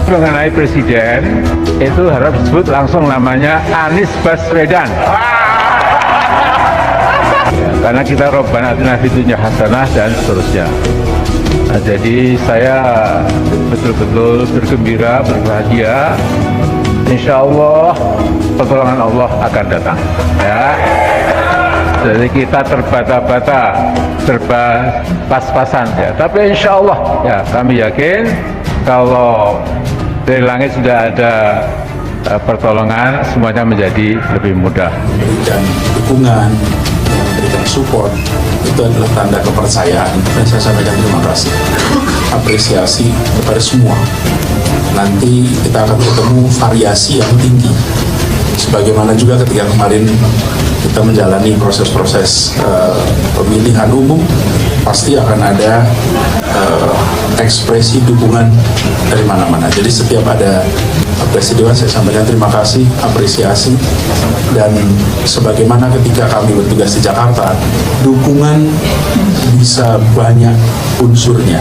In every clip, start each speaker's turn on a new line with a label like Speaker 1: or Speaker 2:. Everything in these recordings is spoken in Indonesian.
Speaker 1: mengenai presiden itu harus disebut langsung namanya Anies Baswedan. Karena kita Rabbana atina fid dunya hasanah dan seterusnya. Nah, jadi saya betul-betul bergembira, berbahagia. Insya Allah pertolongan Allah akan datang. Ya. Jadi kita terbata-bata, serba pas-pasan ya. Tapi insya Allah ya kami yakin kalau dari langit sudah ada pertolongan, semuanya menjadi lebih mudah.
Speaker 2: Memberikan dukungan, memberikan support, itu adalah tanda kepercayaan. Dan saya sampaikan terima kasih, apresiasi kepada semua. Nanti kita akan ketemu variasi yang tinggi. Sebagaimana juga ketika kemarin kita menjalani proses-proses pemilihan umum, pasti akan ada ekspresi dukungan dari mana-mana. Jadi setiap ada Presiden, saya sampaikan terima kasih, apresiasi, dan sebagaimana ketika kami bertugas di Jakarta, dukungan bisa banyak unsurnya.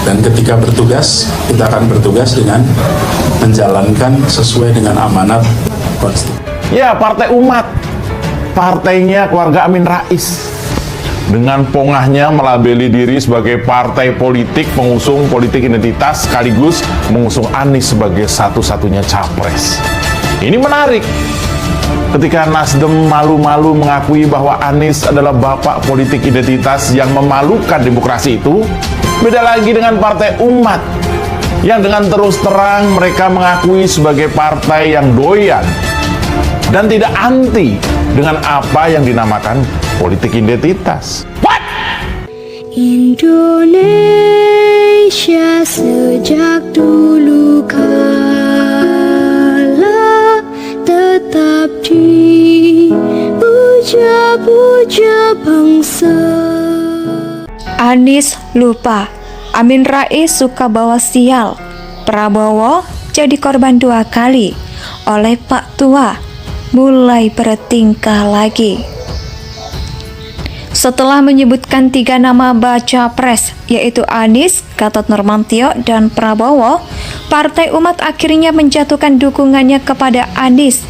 Speaker 2: Dan ketika bertugas, kita akan bertugas dengan menjalankan sesuai dengan amanat konstitusi.
Speaker 3: Ya, Partai Umat, partainya keluarga Amin Rais, dengan pongahnya melabeli diri sebagai partai politik pengusung politik identitas sekaligus mengusung Anies sebagai satu-satunya capres. Ini menarik. Ketika Nasdem malu-malu mengakui bahwa Anies adalah bapak politik identitas yang memalukan demokrasi itu, beda lagi dengan Partai Umat yang dengan terus terang mereka mengakui sebagai partai yang doyan dan tidak anti dengan apa yang dinamakan politik identitas. What?
Speaker 4: Indonesia sejak dulu kala tetap dipuja-puja bangsa.
Speaker 5: Anies lupa, Amin Rais suka bawa sial. Prabowo jadi korban 2 kali oleh Pak Tua, mulai bertingkah lagi. Setelah menyebutkan 3 nama baca pres, yaitu Anies, Gatot Nurmantio, dan Prabowo, Partai Umat akhirnya menjatuhkan dukungannya kepada Anies.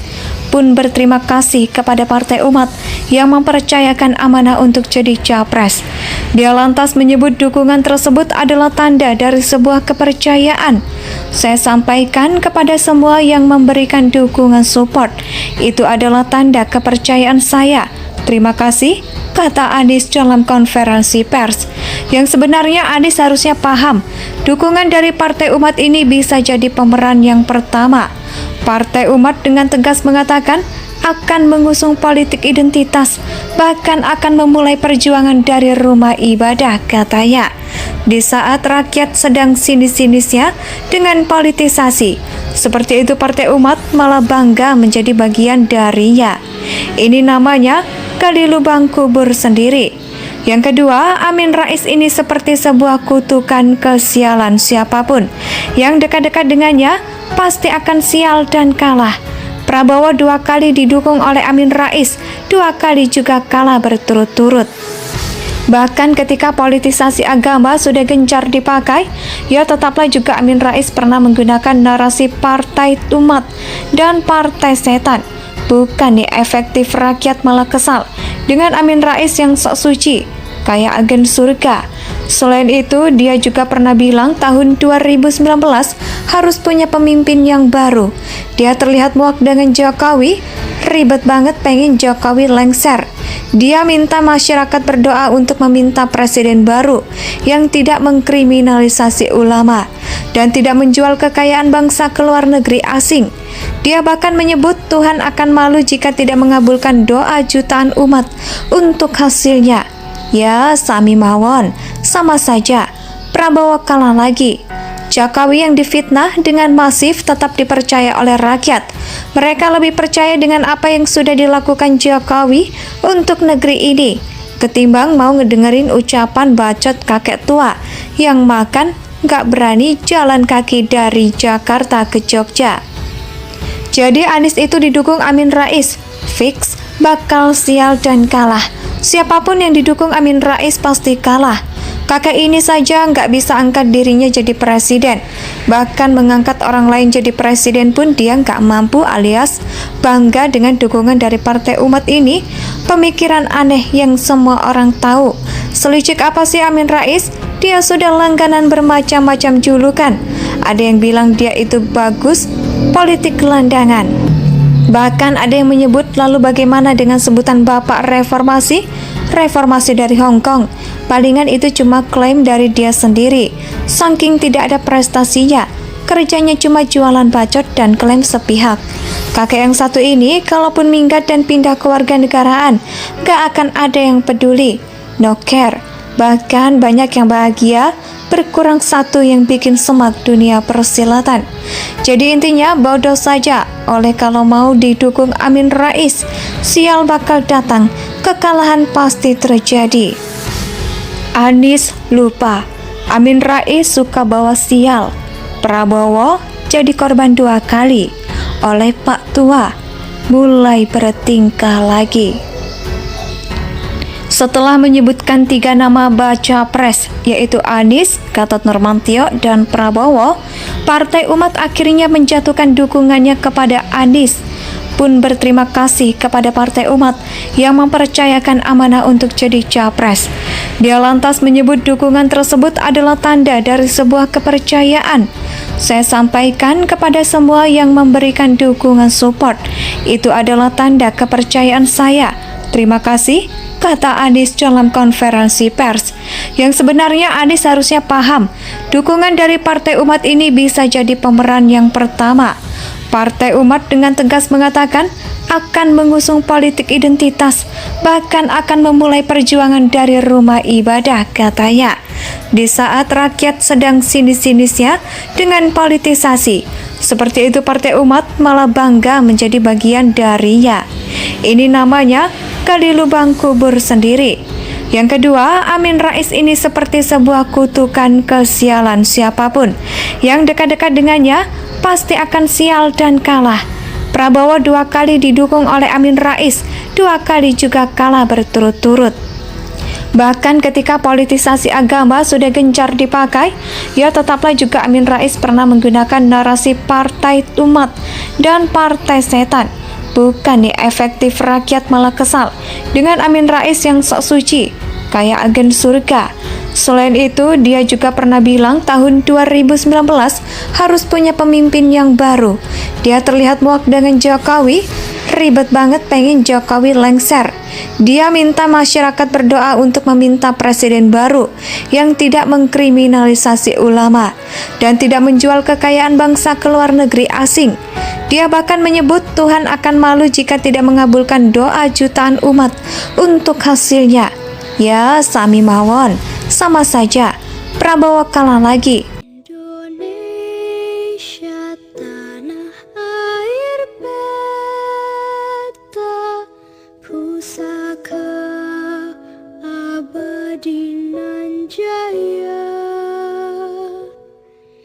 Speaker 5: Pun berterima kasih kepada Partai Umat yang mempercayakan amanah untuk jadi capres. Dia lantas menyebut dukungan tersebut adalah tanda dari sebuah kepercayaan. Saya sampaikan kepada semua yang memberikan dukungan support, itu adalah tanda kepercayaan saya. Terima kasih, kata Anies dalam konferensi pers. Yang sebenarnya Anies harusnya paham, dukungan dari Partai Umat ini bisa jadi pemeran yang pertama. Partai Umat dengan tegas mengatakan akan mengusung politik identitas, bahkan akan memulai perjuangan dari rumah ibadah, katanya. Di saat rakyat sedang sinis-sinisnya dengan politisasi, seperti itu Partai Umat malah bangga menjadi bagian darinya. Ini namanya gali lubang kubur sendiri. Yang kedua, Amin Rais ini seperti sebuah kutukan kesialan. Siapapun yang dekat-dekat dengannya pasti akan sial dan kalah. Prabowo 2 kali didukung oleh Amin Rais, 2 kali juga kalah berturut-turut. Bahkan ketika politisasi agama sudah gencar dipakai, ya tetaplah juga Amin Rais pernah menggunakan narasi partai umat dan partai setan. Bukan nih efektif, rakyat malah kesal dengan Amin Rais yang sok suci, kayak agen surga. Selain itu, dia juga pernah bilang tahun 2019 harus punya pemimpin yang baru. Dia terlihat muak dengan Jokowi, ribet banget pengen Jokowi lengser. Dia minta masyarakat berdoa untuk meminta presiden baru yang tidak mengkriminalisasi ulama dan tidak menjual kekayaan bangsa ke luar negeri asing. Dia bahkan menyebut Tuhan akan malu jika tidak mengabulkan doa jutaan umat untuk hasilnya. Ya, sami mawon, sama saja. Prabowo kalah lagi. Jokowi yang difitnah dengan masif tetap dipercaya oleh rakyat. Mereka lebih percaya dengan apa yang sudah dilakukan Jokowi untuk negeri ini ketimbang mau ngedengerin ucapan bacot kakek tua yang makan gak berani jalan kaki dari Jakarta ke Jogja. Jadi Anies itu didukung Amin Rais, fix bakal sial dan kalah. Siapapun yang didukung Amin Rais pasti kalah. Kakek ini saja nggak bisa angkat dirinya jadi presiden. Bahkan mengangkat orang lain jadi presiden pun dia nggak mampu, alias bangga dengan dukungan dari Partai Umat ini. Pemikiran aneh yang semua orang tahu. Selicik apa sih Amin Rais? Dia sudah langganan bermacam-macam julukan. Ada yang bilang dia itu bagus, politik gelandangan. Bahkan ada yang menyebut, lalu bagaimana dengan sebutan Bapak Reformasi? Reformasi dari Hong Kong. Palingan itu cuma klaim dari dia sendiri. Saking tidak ada prestasinya, kerjanya cuma jualan bacot dan klaim sepihak. Kakek yang satu ini, kalaupun minggat dan pindah ke warganegaraan, gak akan ada yang peduli. No care. Bahkan banyak yang bahagia, berkurang satu yang bikin semak dunia persilatan. Jadi intinya bodoh saja. Oleh kalau mau didukung Amin Rais, sial bakal datang, kekalahan pasti terjadi. Anies lupa, Amin Rais suka bawa sial. Prabowo jadi korban 2 kali oleh Pak Tua, mulai bertingkah lagi. Setelah menyebutkan 3 nama baca pres, yaitu Anies, Gatot Nurmantio, dan Prabowo, Partai Umat akhirnya menjatuhkan dukungannya kepada Anies. Pun berterima kasih kepada Partai Umat yang mempercayakan amanah untuk jadi capres. Dia lantas menyebut dukungan tersebut adalah tanda dari sebuah kepercayaan. Saya sampaikan kepada semua yang memberikan dukungan support, itu adalah tanda kepercayaan saya. Terima kasih, kata Anies dalam konferensi pers. Yang sebenarnya Anies harusnya paham, dukungan dari Partai Umat ini bisa jadi pemeran yang pertama. Partai Umat dengan tegas mengatakan akan mengusung politik identitas, bahkan akan memulai perjuangan dari rumah ibadah, katanya. Di saat rakyat sedang sinis-sinisnya dengan politisasi, seperti itu Partai Umat malah bangga menjadi bagian darinya. Ini namanya gali lubang kubur sendiri. Yang kedua, Amin Rais ini seperti sebuah kutukan kesialan. Siapapun yang dekat-dekat dengannya pasti akan sial dan kalah. Prabowo 2 kali didukung oleh Amin Rais, 2 kali juga kalah berturut-turut. Bahkan ketika politisasi agama sudah gencar dipakai, ya tetaplah juga Amin Rais pernah menggunakan narasi Partai Umat dan Partai Setan. Bukan nih efektif, rakyat malah kesal dengan Amin Rais yang sok suci, kayak agen surga. Selain itu, dia juga pernah bilang tahun 2019 harus punya pemimpin yang baru. Dia terlihat muak dengan Jokowi, ribet banget pengen Jokowi lengser. Dia minta masyarakat berdoa untuk meminta presiden baru yang tidak mengkriminalisasi ulama dan tidak menjual kekayaan bangsa ke luar negeri asing. Dia bahkan menyebut Tuhan akan malu jika tidak mengabulkan doa jutaan umat untuk hasilnya. Ya, sami mawon, sama saja. Prabowo kalah lagi.
Speaker 4: Indonesia tanah air beta, pusaka abadi.